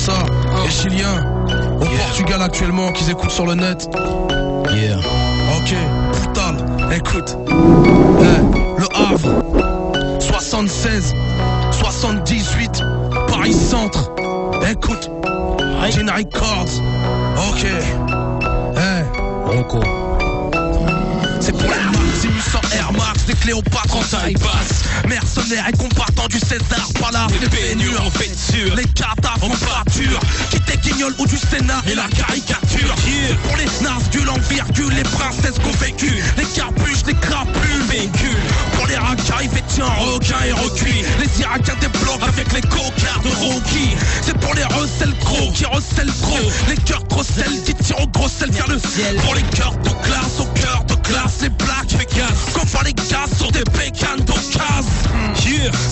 Barça et Chilien au Portugal actuellement qu'ils écoutent sur le net. Ok, brutal, écoute. Le Havre 76 78 Paris Centre. Écoute, Generic Records. Ok. Rocco. C'est pour les Max, Innocent Air Max, des Cléopâtres en taille basse. Mercenaires et combattants du César, pas là, les pénures en sûr. Les cadavres en pâture, qui t'équignolent ou du Sénat et la caricature. Pour les nasgules en virgule, les princesses qu'on vécu, les capuches, les crapules, véhicules. Pour les racailles, vêtus en requin et recuits, les Irakiens débloquent avec les cocards de Rocky. C'est pour les recèles gros qui recèlent trop, les cœurs trop sels qui tirent au gros sel vers le ciel. Pour les cœurs de classe, au cœur de classe, les plaques Vegas, qu'on voit les gaz sur des bécanes d'occasion.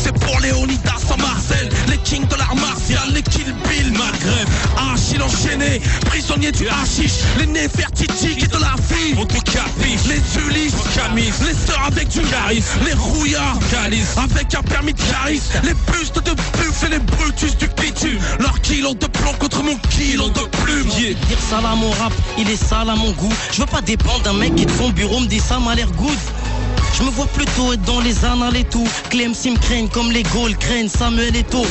C'est pour Léonidas en Marcel, les kings de l'art martial, les Kill Bill Maghreb, Achille enchaîné, prisonnier du hashish, les Néfertiti qui de la vie, on te capiche, les Ulysses, Camis, les sœurs avec du charisme, les rouillards, Calice, avec un permis de charisme, les bustes de buffle et les Brutus du Pitu, leur kilo de plomb contre mon kilo de plume. Dire sale à mon rap, il est sale à mon goût. Je veux pas dépendre d'un mec qui de son bureau me dit ça m'a l'air good. Je me vois plutôt être dans les annales et tout. Clem me craignent comme les Gaules craignent Samuel Eto'o.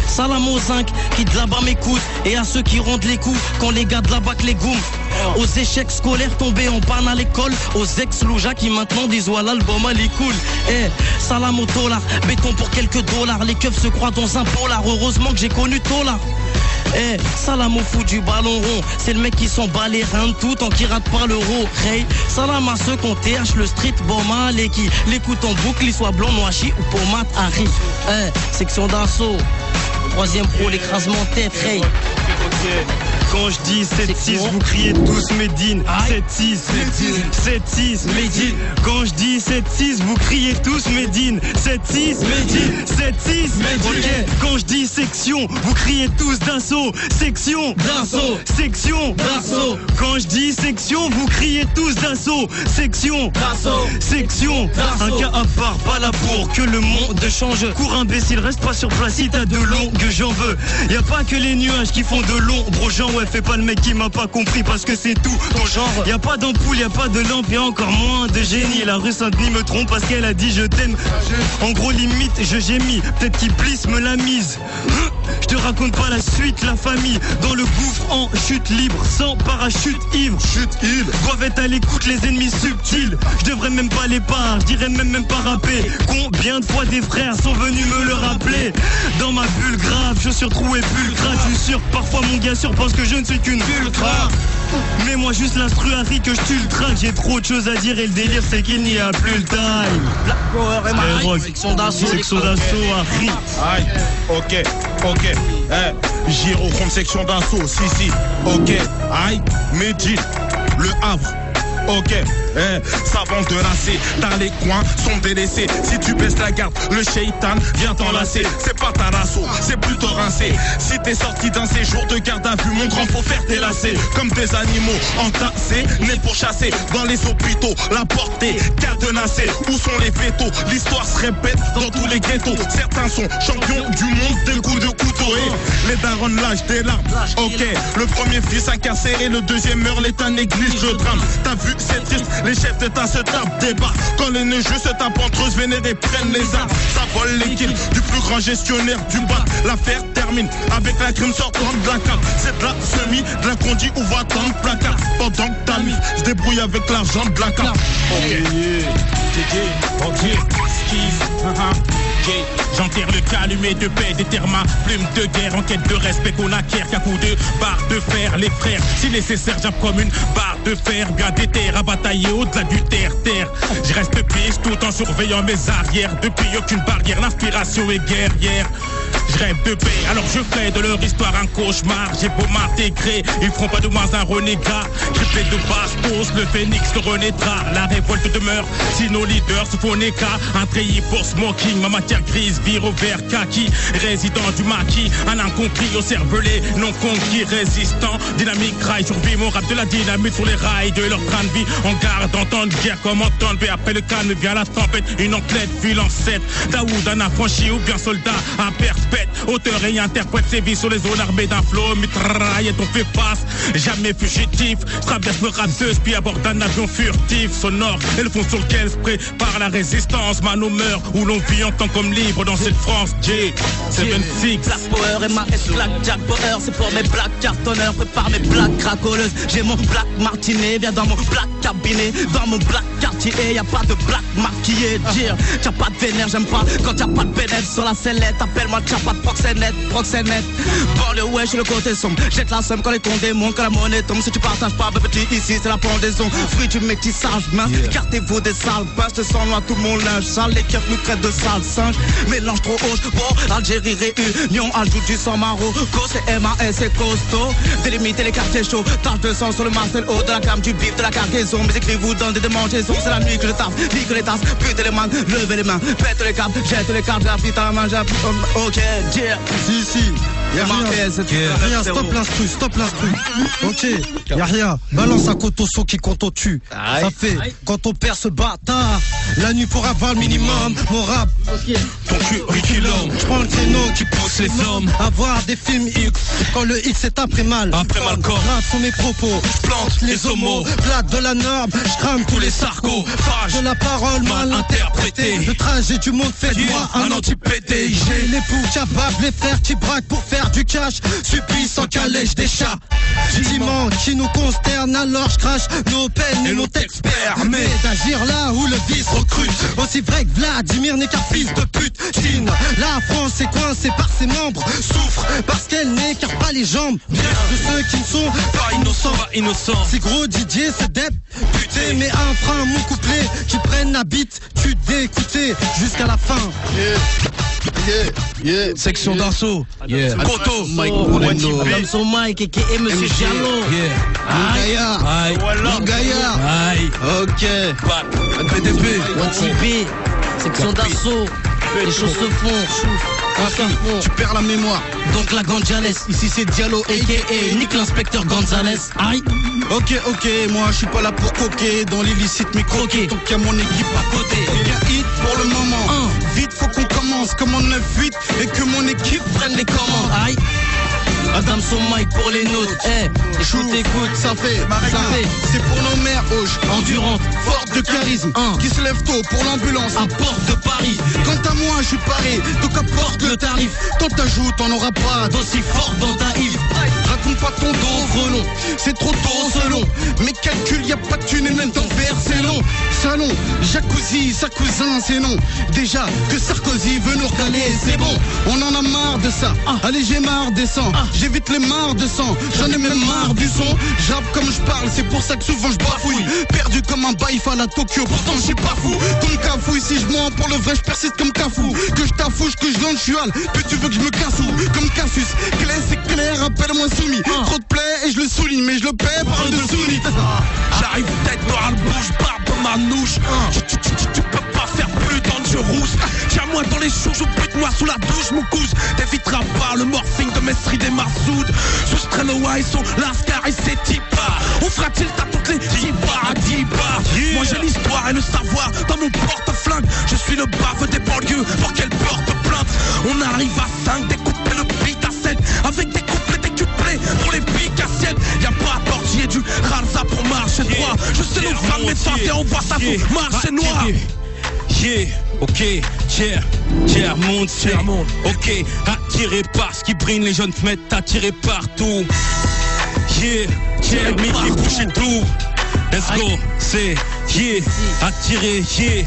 Salam aux zinc qui de là-bas m'écoutent, et à ceux qui rendent les coups quand les gars de là-bas que les goûts. Aux échecs scolaires tombés en panne à l'école, aux ex-loujas qui maintenant disent voilà l'album elle est cool. Salam au dollar, béton pour quelques dollars. Les keufs se croient dans un polar, heureusement que j'ai connu Tola. Salam au fou du ballon rond, c'est le mec qui s'en bat les reins tout tant qu'il rate pas l'euro. Hey, salam à ceux qu'on TH le street bon mal et qui l'écoutent en boucle, ils soient blanc, noachi ou pommade Harry. Section d'assaut, troisième pro, l'écrasement tête. Hey. Quand je dis 7-6, vous criez tous Médine. 7-6, 7-6, Médine. Quand je dis 7-6, vous criez tous Médine. 7-6, Médine. 7-6, Médine. Quand je dis section, vous criez tous d'assaut. Section, d'assaut. Section, d'assaut. Quand je dis section, vous criez tous d'assaut. Section, d'assaut. Section, d'assaut. Un cas à part, pas là pour que le monde change. Cours imbécile, reste pas sur place si t'as de longues j'en veux. Y'a pas que les nuages qui font de l'ombre aux gens. Ouais, fais pas le mec qui m'a pas compris parce que c'est tout ton genre. Y'a pas d'ampoule, y'a pas de lampe, y'a encore moins de génie. La rue Saint-Denis me trompe parce qu'elle a dit je t'aime. En gros limite je gémis, peut-être qu'il plisse me la mise. Je te raconte pas la suite, la famille dans le gouffre en chute libre, sans parachute ivre. Chute ivre, doivent être à l'écoute les ennemis subtils. Je devrais même pas les part, je dirais même pas rapper. Combien de fois des frères sont venus me le rappeler. Dans ma bulle grave, chaussures trouées pulcra. Je suis sûr, parfois mon gars sûr pense que je ne suis qu'une ultra. Mais moi juste l'instru Harry que je tue le track. J'ai trop de choses à dire et le délire c'est qu'il n'y a plus le time. Black Power et Marie, section d'assaut Harry. Aïe, ok, Giro contre section d'assaut, si, ok, aïe, Médine, le Havre. Ok, savant de lacet, dans les coins sont délaissés. Si tu baisses la garde, le shaitan vient t'enlacer. C'est pas ta lasso, c'est plutôt rincé. Si t'es sorti d'un séjour de garde à vue, mon grand faut faire tes lacets. Comme des animaux entassés, nés pour chasser. Dans les hôpitaux, la portée cadenassée. Où sont les vétos? L'histoire se répète dans tous les ghettos. Certains sont champions du monde des coups de couteau. Les darons lâchent des larmes. Ok, le premier fils incarcéré, le deuxième meurt, l'État néglige le drame. T'as vu, c'est triste, les chefs d'État se tapent des barres. Quand les neigeux se tapent entre eux, vénérés prennent les armes. Ça vole l'équipe du plus grand gestionnaire du bac. L'affaire termine avec la crime sortant de la carte. C'est de la semi, de la conduite ou va dans le placard. Pendant que ta mif se débrouille avec l'argent de la carte. J'enterre le calumet de paix des termas, plume de guerre, en quête de respect qu'on acquiert qu'à coup de barre de fer. Les frères, si nécessaire, j'aime comme une barre de fer, bien déterre à batailler au-delà du terre-terre. Je reste piste tout en surveillant mes arrières. Depuis aucune barrière, l'inspiration est guerrière. Je rêve de paix, alors je fais de leur histoire un cauchemar. J'ai beau m'intégrer, ils feront pas de moi un renégat. Crippé de bastos, le phénix le renaîtra. La révolte demeure, si nos leaders se font écart. Un treillis pour smoking, ma matière grise vire au vert kaki. Résident du maquis, un incompris au cervelet, non conquis, résistant. Dynamique rail, survie, mon rap de la dynamite sur les rails de leur train de vie. En garde, en temps de guerre comme en temps de paix. Après le calme vient la tempête, une enquête, ville en 7. Daoud, un affranchi ou bien soldat, un perpète. bête. Auteur et interprète ses vies sur les zones armées d'un flot. Mitraillette, on fait face, jamais fugitif. Traverse le rateuse, puis aborde un avion furtif. Sonore, et le fond sur lequel se prépare la résistance. Man au meurt, où l'on vit en tant qu'homme libre dans cette France. J76 Black Power et ma S Black Jack Power. C'est pour mes black cartonneurs, prépare mes black cracoleuses. J'ai mon black martinet, viens dans mon black cabinet. Dans mon black quartier, y'a pas de black maquillé. Dire, t'as pas de vénère, j'aime pas quand y'a pas de bénètre sur la sellette. Appelle-moi t'as pas de proxénète. Bon le ouais, je suis le côté sombre. Jette la somme quand les condés montent, quand la monnaie tombe. Si tu partages pas, bah petit, ici c'est la pendaison. Fruit du métissage, mince, écartez-vous des sales pinces. Je sens loin tout mon linge sale, les keufs nous traitent de sales singes. Mélange trop haut, bon, Algérie réunion, ajoute du sang Marocco, c'est MAS, c'est costaud. Délimiter les quartiers chauds, tache de sang sur le Marcel haut, de la cam, du bif, de la cargaison. Mes écrits vous donnent des démangeaisons, c'est la nuit que je taffe, nique les tasses, pute les mains, levez les mains, pète les câbles, jette les cartes, j'appuie ta main, j'appuie, ok, yeah. Si, y'a rien, stop l'instru, ok, y'a rien, balance un coton son qui compte au tue, ça fait, quand on perd ce bâtard, la nuit pour avoir le minimum, mon rap, ton curriculum, j'prends le créneau qui pousse les hommes avoir des films X, quand le X est après mal corps, grave sont mes propos, j'plante les homos, plate de la norme, j'crame tous les sarcos, de la parole mal interprétée, le trajet du monde fait de moi un anti-PDG. L'époux capable, les frères qui braquent pour faire du cash, subissent en calèche des chats, sentiments qui nous consternent, alors j'crache nos peines et nos textes permet d'agir là où le vice recrute, aussi vrai que Vladimir n'est qu'un fils de pute. Chine, la France est coincée par ses membres, souffre parce qu'elle n'écarte pas les jambes, bien de ceux qui ne sont pas innocents, c'est gros Didier, c'est dep, putain, mais un frein, mon couplet, qui prennent la bite, tu d'écouter jusqu'à la fin. Section d'assaut, Koto, Mike, son Mike et Monsieur Diallo. Mon gaillard, ok, PDP, OTB, section d'assaut, les choses se font. Tu perds la mémoire. Donc la Gonzalez, ici c'est Diallo a.k.a. Nick l'inspecteur Gonzalez. Aïe. Ok, moi je suis pas là pour coquer dans l'illicite mais croquer. Donc y'a mon équipe à côté. Y'a hit pour le moment. Vite faut qu'on commence comme en 9-8 et que mon équipe prenne les commandes. Aïe. Adam son Mike pour les nôtres. Écoute, ça fait. C'est pour nos mères hoches, endurantes, fortes de charisme, qui se lèvent tôt pour l'ambulance à Porte de Paris. Quant à moi, je suis paré, donc apporte le tarif. Tant t'ajoutes, t'en auras pas d'aussi fort dans ta île. Raconte pas ton dos frelon, c'est trop tôt selon mes calculs, y a pas de thune et même d'enfer, c'est long. Salon, jacuzzi, sa cousin, c'est non. Déjà que Sarkozy veut nous recaler, c'est bon. On en a marre de ça. Allez, j'ai marre des sangs. J'évite les marres de sang, j'en ai même marre du son. J'rappe comme je parle, c'est pour ça que souvent je bafouille. Perdu comme un baïf à la Tokyo, pourtant je suis pas fou. Comme Cafouille, si je mens pour le vrai, je persiste comme Cafou. Que je t'affouche, que je lance, je suis hal. Puis tu veux que je me casse où? Comme Cassius, clair c'est clair, appelle-moi soumis. Trop de plaies et je le souligne, mais je le paie par le dessous. J'arrive tête dans le bouche, barbe manouche. Tu peux pas faire plus dans le jeu rousse. Tiens-moi dans les choux, bute-moi sous la douche, mon couche. T'éviteras pas le morphing de Mesri des Marsoud. Je traîne le Wison, Lascar et ses Tipa. On fera tilt à toutes les Diba. Moi j'ai l'histoire et le savoir dans mon porte-flingue. Je suis le bave des banlieues pour qu'elle porte plainte. On arrive à 5, découper le beat à 7. Avec des couplets décuplés pour les pics à 7. Y'a pas d'orgier du Ralsa pour marcher droit. Je sais nos femmes médecins et on voit ça pour marcher noir. Ok, tiers monde, ok, attiré par ce qui brille, les jeunes se mettent attirés partout. Midi boucher tout. Let's go, c'est attiré, c'est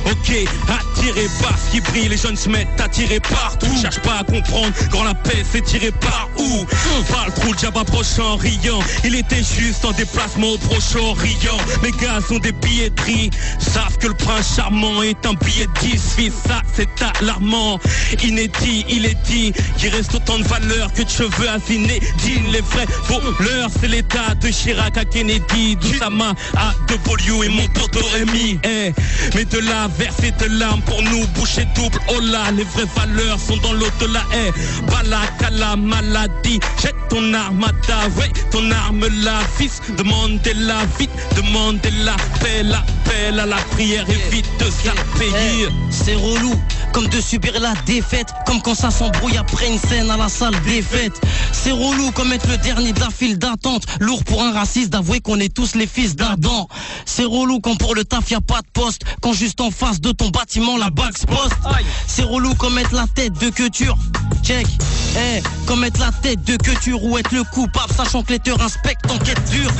ok, attiré par ce qui brille, les jeunes se mettent attirés partout. Cherche pas à comprendre quand la paix s'est tirée par où. Pas le trou de Jabba approche en riant. Il était juste en déplacement au Proche-Orient. Mes gars sont des billetteries, savent que le prince charmant est un billet de 10. Fils, ça c'est alarmant. Inédit, il est dit qu'il reste autant de valeur que de cheveux à Zinedine. Les vrais voleurs, c'est l'état de Chirac à Kennedy, d'Oussama à De Beaulieu et mon pote Rémi. Mais de la verser de larmes pour nous boucher double. Oh là, les vraies valeurs sont dans l'au-delà. Balaka maladie, jette ton arme à ta ouais, ton arme là, fils. Demandez-la vite, demandez la paix à la prière, évite de se la payer. C'est relou, comme de subir la défaite, comme quand ça s'embrouille après une scène à la salle des fêtes. C'est relou comme être le dernier de la file d'attente, lourd pour un raciste d'avouer qu'on est tous les fils d'Adam. C'est relou quand pour le taf y a pas de poste, quand juste en face de ton bâtiment la bague se poste. C'est relou comme être la tête de queuture, check, comme être la tête de queuture ou être le coupable sachant que les te inspectent enquête dure.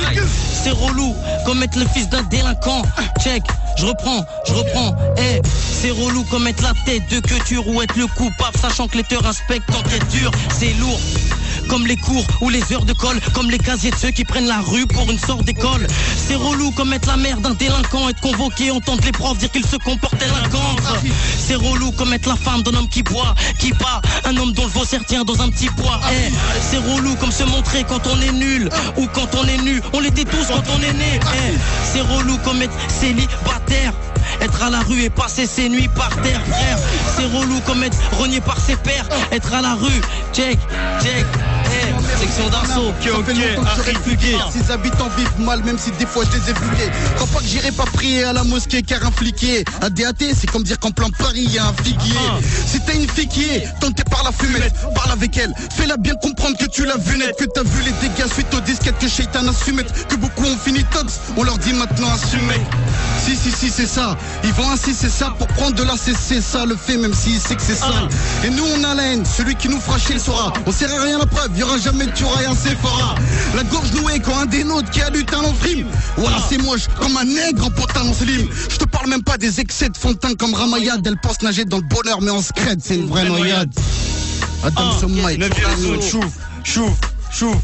C'est relou comme être le fils d'un délinquant, check, je reprends, c'est relou comme être la tête de queuture ou être le coupable sachant que les te inspectent enquête dure. C'est lourd comme les cours ou les heures de colle, comme les casiers de ceux qui prennent la rue pour une sorte d'école. C'est relou comme être la mère d'un délinquant, être convoqué, entendre les profs dire qu'il se comporte délinquant. C'est relou comme être la femme d'un homme qui boit, qui bat, un homme dont le vaussaire tient dans un petit poids. C'est relou comme se montrer quand on est nul ou quand on est nu, on l'était tous quand on est né. C'est relou comme être célibataire, être à la rue et passer ses nuits par terre, frère. C'est relou comme être renié par ses pères, être à la rue, check, section d'assaut, Ces habitants vivent mal, même si des fois je les ai fouillés. Crois pas que j'irai pas prier à la mosquée car un fliquier. Un DAT, c'est comme dire qu'en plein Paris y a un figuier. Si t'as une fille qui est tentée par la fumette, parle avec elle, fais-la bien comprendre que tu l'as vu net, que t'as vu les dégâts suite aux disquettes que Shaitan a su mettre, que beaucoup ont fini tox, on leur dit maintenant assume mec. Si c'est ça, ils vont ainsi c'est ça pour prendre de la c'est ça le fait même s'il sait que c'est sale. Et nous on a la haine, celui qui nous fera chier le saura. On sert à rien la preuve, y'aura jamais de tuera et un Sephora. La gorge nouée quand un des nôtres qui a du talent frime. Voilà c'est moche comme un nègre en pantalon slim. Je te parle même pas des excès de fond de teint comme Ramayad. Elle pense nager dans le bonheur mais en scred c'est une vraie noyade. Adam Sommaï, Chouf,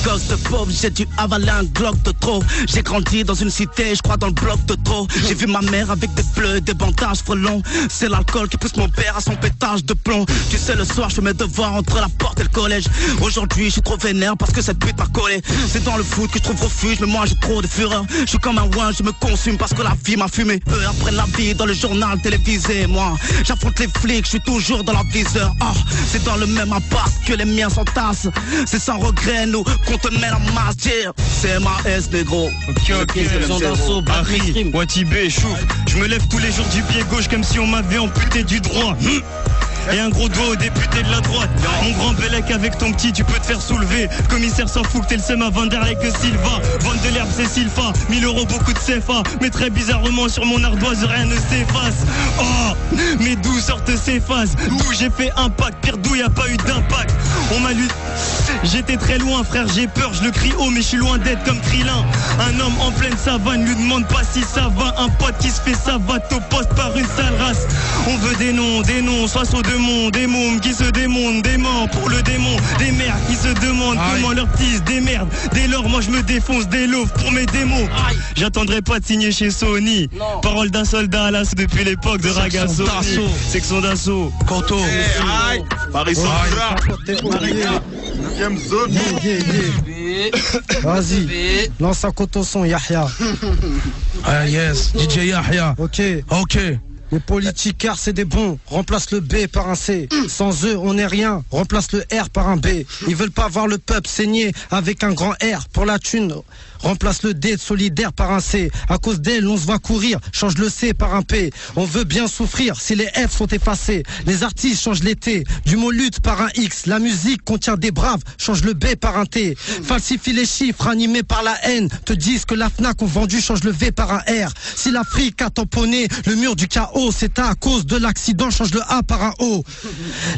gosse de pauvre, j'ai dû avaler un Glock de trop. J'ai grandi dans une cité, je crois dans le bloc de trop. J'ai vu ma mère avec des bleus, des bandages frelons. C'est l'alcool qui pousse mon père à son pétage de plomb. Tu sais le soir je fais mes devoirs entre la porte et le collège. Aujourd'hui je suis trop vénère parce que cette pute m'a collé. C'est dans le foot que je trouve refuge, mais moi j'ai trop de fureur. Je suis comme un ouin, je me consume parce que la vie m'a fumé. Eux apprennent la vie dans le journal télévisé. Moi j'affronte les flics, je suis toujours dans leur viseur. C'est dans le même appart que les miens s'entassent. C'est sans regret nous qu'on te met la masse. C'est MAS négro. Ok, Harry, Watibé, Chouf. Je me lève tous les jours du pied gauche comme si on m'avait amputé du droit. Et un gros doigt au député de la droite. Mon grand Bellec avec ton petit tu peux te faire soulever. Commissaire s'en fout que t'es le seum à Vanderlei que Silva. Vente de l'herbe c'est Silfa, 1000 € beaucoup de CFA. Mais très bizarrement sur mon ardoise rien ne s'efface. Mais d'où sortent ces phases? D'où j'ai fait impact, pire d'où y a pas eu d'impact. On m'a lu. J'étais très loin frère, j'ai peur, je le crie haut mais je suis loin d'être comme Krillin. Un homme en pleine savane, lui demande pas si ça va. Un pote qui se fait savate au poste par une sale race. On veut des noms, soit saut de monde, des mômes qui se démontent, des morts pour le démon, des mères qui se demandent comment leur petits des merdes. Dès lors moi je me défonce des loaves pour mes démos. J'attendrai pas de signer chez Sony. Parole d'un soldat à l'as depuis l'époque de Ragazzo. Section d'assaut. Koto. Paris Central. 9ème zone. Vas-y, lance un Koto son Yahya. Yes, DJ Yahya. Ok. Les politicards c'est des bons, remplace le B par un C. Sans eux on n'est rien, remplace le R par un B. Ils veulent pas voir le peuple saigner avec un grand R. Pour la thune, remplace le D de solidaire par un C. À cause d'elle on se va courir, change le C par un P. On veut bien souffrir si les F sont effacés. Les artistes changent les T, du mot lutte par un X. La musique contient des braves, change le B par un T. Falsifie les chiffres animés par la haine. Te disent que la FNAC ont vendu, change le V par un R. Si l'Afrique a tamponné le mur du chaos, c'est à cause de l'accident, change le A par un O.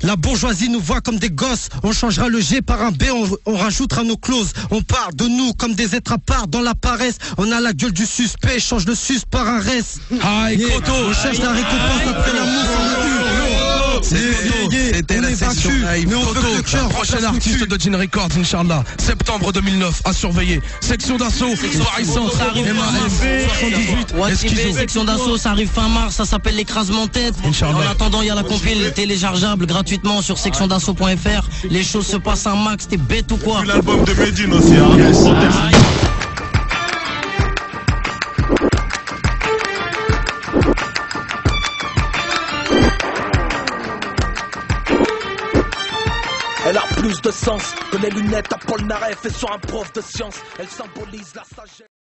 La bourgeoisie nous voit comme des gosses, on changera le G par un B, on rajoutera nos clauses. On parle de nous comme des êtres à part dans la paresse. On a la gueule du suspect, change le sus par un res. On cherche la récompense après la mousse. C'était la section naïve. Toto, prochain artiste de Gin Records, Inch'Allah. Septembre 2009, à surveiller. Section d'assaut, soirée centre, section d'assaut, ça arrive fin mars, ça s'appelle l'écrasement tête. En attendant, il y a la compile téléchargeable gratuitement sur sectiondassaut.fr. Les choses se passent un max, t'es bête ou quoi? L'album de Medine aussi, hein. Elle a plus de sens que les lunettes à Paul Naref et sur un prof de science. Elle symbolise la sagesse.